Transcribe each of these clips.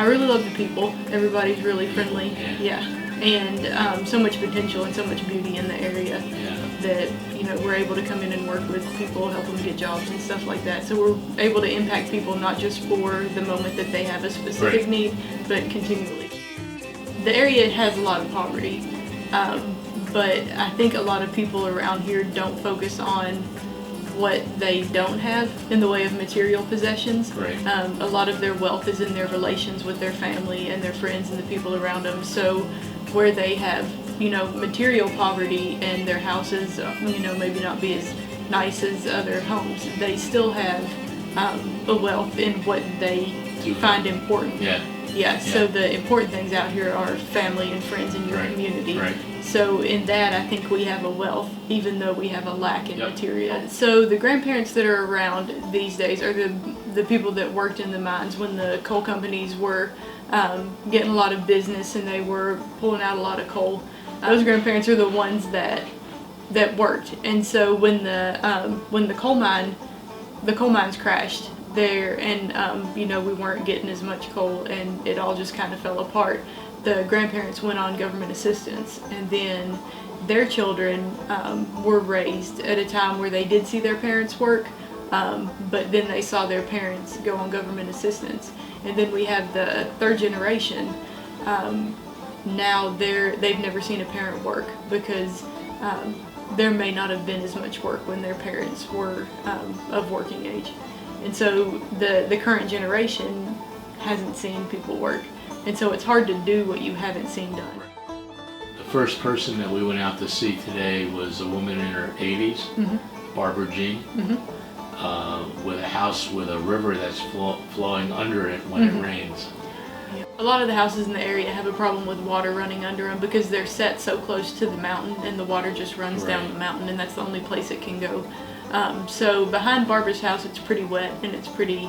I really love the people. Everybody's really friendly. Yeah. And so much potential and so much beauty in the area that, you know, we're able to come in and work with people, help them get jobs and stuff like that. So we're able to impact people not just for the moment that they have a specific need, but continually. The area has a lot of poverty, but I think a lot of people around here don't focus on what they don't have in the way of material possessions. Right. A lot of their wealth is in their relations with their family and their friends and the people around them. So where they have, you know, material poverty and their houses, you know, maybe not be as nice as other homes, they still have a wealth in what they find important. Yeah, so the important things out here are family and friends in your community. Right. So in that, I think we have a wealth, even though we have a lack in material. So the grandparents that are around these days are the people that worked in the mines when the coal companies were getting a lot of business and they were pulling out a lot of coal. Those grandparents are the ones that worked. And so when the coal mines crashed there, and you know, we weren't getting as much coal, and it all just kind of fell apart. The grandparents went on government assistance, and then their children were raised at a time where they did see their parents work, but then they saw their parents go on government assistance. And then we have the third generation. Now they've never seen a parent work because there may not have been as much work when their parents were of working age. And so the current generation hasn't seen people work. And so it's hard to do what you haven't seen done. The first person that we went out to see today was a woman in her 80s, Barbara Jean, with a house with a river that's flowing under it when it rains. A lot of the houses in the area have a problem with water running under them because they're set so close to the mountain, and the water just runs down the mountain, and that's the only place it can go. So behind Barbara's house, it's pretty wet and it's pretty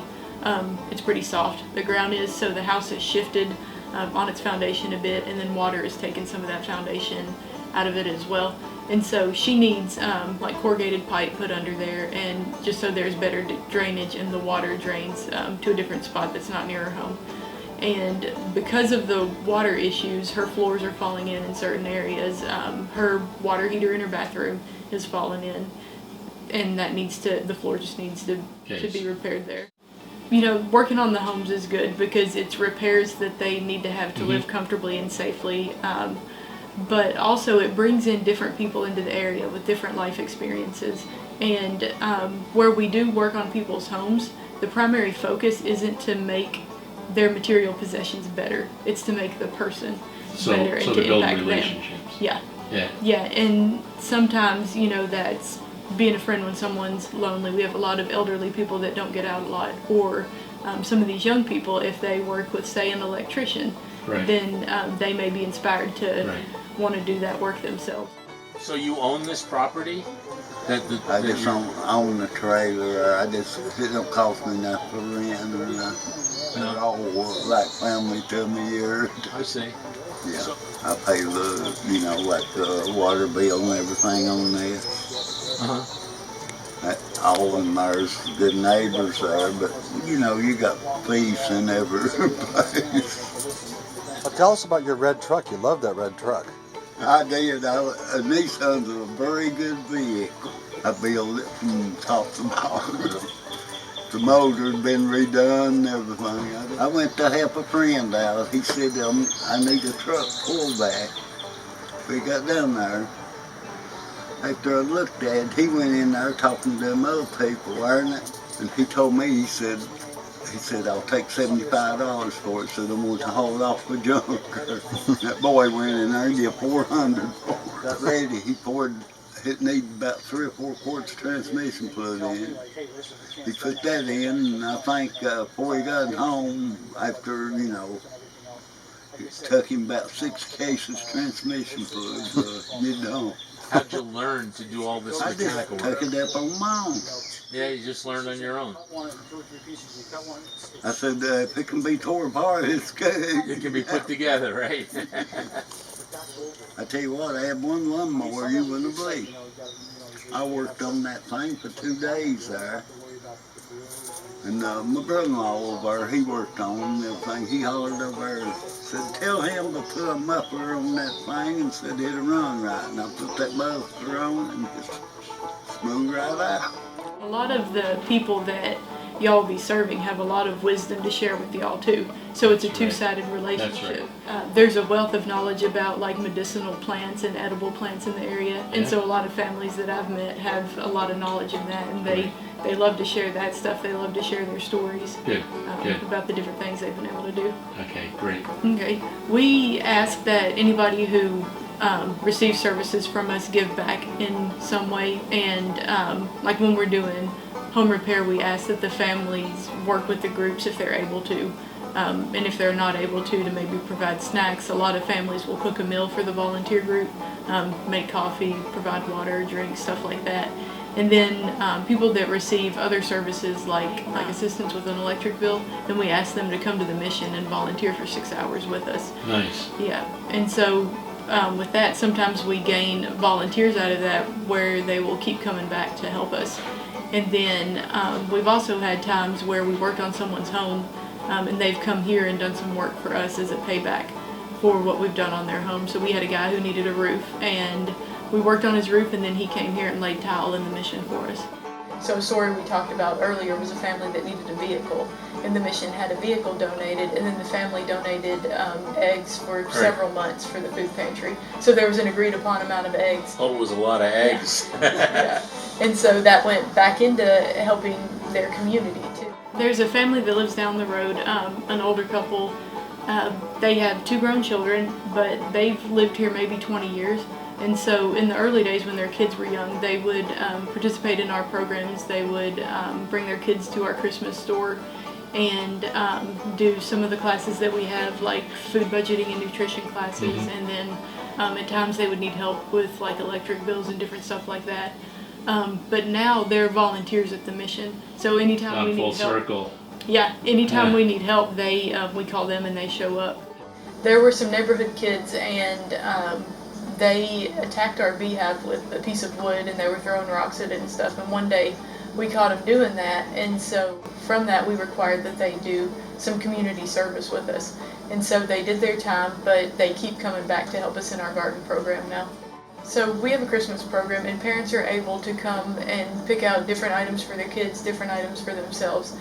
soft. The ground is, so the house has shifted on its foundation a bit, and then water has taken some of that foundation out of it as well. And so she needs like corrugated pipe put under there, and just so there's better drainage and the water drains to a different spot that's not near her home. And because of the water issues, her floors are falling in certain areas. Her water heater in her bathroom has fallen in, and the floor just needs to be repaired there. You know, working on the homes is good because it's repairs that they need to have to live comfortably and safely. But also it brings in different people into the area with different life experiences. And where we do work on people's homes, the primary focus isn't to make their material possessions better. It's to make the person better and to impact relationships. them. Yeah, and sometimes, you know, that's being a friend when someone's lonely. We have a lot of elderly people that don't get out a lot, or some of these young people, if they work with, say, an electrician, then they may be inspired to want to do that work themselves. So you own this property? I just own the trailer. It don't cost me enough for rent or nothing. It all like family to me here. I see. Yeah, I pay like the water bill and everything on this. All of them there's good neighbors there, but you know, you got thieves in every place. Well, tell us about your red truck. You love that red truck. I did. A Nissan's a very good vehicle. I built it from top to bottom. The motor's been redone and everything. I went to help a friend out. He said, I need a truck pullback. We got down there. After I looked at it, he went in there talking to them other people, weren't it? And he told me, he said, I'll take $75 for it, so they want to haul it off the junk. That boy went in there and get $400 for it. Got ready, it needed about 3 or 4 quarts of transmission put in. He put that in, and I think before he got home, after, you know, it took him about 6 cases of transmission fluid to get done. How'd you learn to do all this mechanical work? I just took it up on my own. Yeah, you just learned on your own. I said, if it can be tore apart, it's good. It can be put together, right? I tell you what, I had one lawnmower you wouldn't believe. I worked on that thing for 2 days there. And my brother-in-law over there, he worked on them and everything. He hollered over there and said, tell him to put a muffler on that thing and said it'll run right. And I put that muffler on and just smooth right out. A lot of the people that y'all will be serving have a lot of wisdom to share with y'all too. So it's a two-sided relationship. There's a wealth of knowledge about like medicinal plants and edible plants in the area. And so a lot of families that I've met have a lot of knowledge in that, and they love to share that stuff. They love to share their stories about the different things they've been able to do. Okay, great. Okay. We ask that anybody who receives services from us give back in some way, and like when we're doing home repair, we ask that the families work with the groups if they're able to, and if they're not able to maybe provide snacks. A lot of families will cook a meal for the volunteer group, make coffee, provide water, drinks, stuff like that. And then people that receive other services like assistance with an electric bill, then we ask them to come to the mission and volunteer for 6 hours with us. Nice. Yeah, and so with that, sometimes we gain volunteers out of that where they will keep coming back to help us. And then we've also had times where we worked on someone's home and they've come here and done some work for us as a payback for what we've done on their home. So we had a guy who needed a roof, and we worked on his roof, and then he came here and laid tile in the mission for us. So a story we talked about earlier was a family that needed a vehicle, and the mission had a vehicle donated, and then the family donated eggs for several months for the food pantry. So there was an agreed upon amount of eggs. Oh, it was a lot of eggs. Yeah. And so that went back into helping their community too. There's a family that lives down the road, an older couple. They have 2 grown children, but they've lived here maybe 20 years. And so in the early days when their kids were young, they would participate in our programs. They would bring their kids to our Christmas store and do some of the classes that we have, like food budgeting and nutrition classes. And then at times they would need help with like electric bills and different stuff like that. But now they're volunteers at the mission. So anytime we need help. Full circle. Yeah, anytime we need help, we call them and they show up. There were some neighborhood kids, and they attacked our beehive with a piece of wood, and they were throwing rocks at it and stuff. And one day we caught them doing that, and so from that we required that they do some community service with us. And so they did their time, but they keep coming back to help us in our garden program now. So we have a Christmas program, and parents are able to come and pick out different items for their kids, different items for themselves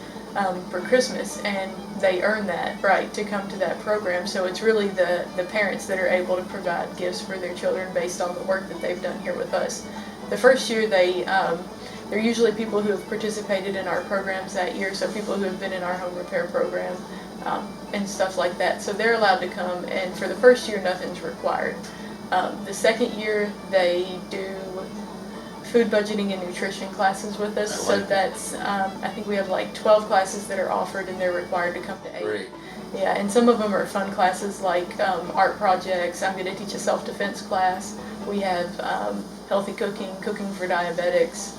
for Christmas, and they earn that right to come to that program. So it's really the parents that are able to provide gifts for their children based on the work that they've done here with us. The first year they're usually people who have participated in our programs that year, so people who have been in our home repair program and stuff like that. So they're allowed to come, and for the first year nothing's required. The second year they do food budgeting and nutrition classes with us. So that's, I think we have like 12 classes that are offered, and they're required to come to 8. Great. Yeah, and some of them are fun classes like art projects. I'm going to teach a self-defense class. We have healthy cooking, cooking for diabetics,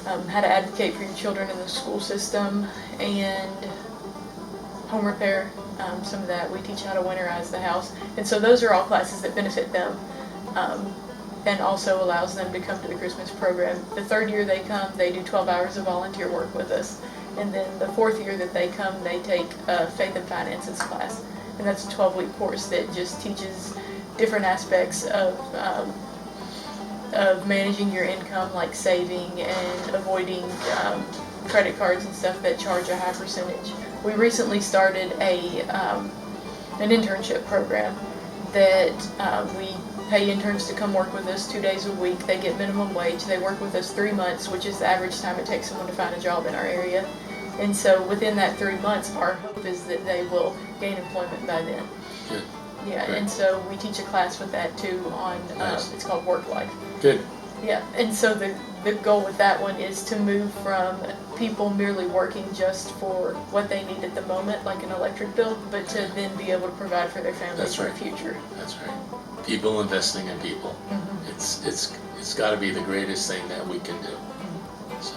how to advocate for your children in the school system, and home repair. Some of that. We teach how to winterize the house. And so those are all classes that benefit them. And also allows them to come to the Christmas program. The third year they come, they do 12 hours of volunteer work with us. And then the fourth year that they come, they take a Faith and Finances class. And that's a 12-week course that just teaches different aspects of managing your income, like saving and avoiding credit cards and stuff that charge a high percentage. We recently started an internship program that we pay interns to come work with us 2 days a week. They get minimum wage. They work with us 3 months, which is the average time it takes someone to find a job in our area. And so within that 3 months, our hope is that they will gain employment by then. Good. Yeah, Great. And so we teach a class with that too on, Nice. It's called Work Life. Good. Yeah, and so the goal with that one is to move from people merely working just for what they need at the moment, like an electric bill, but to then be able to provide for their families That's for right. the future. That's right. People investing in people. Mm-hmm. It's got to be the greatest thing that we can do. So.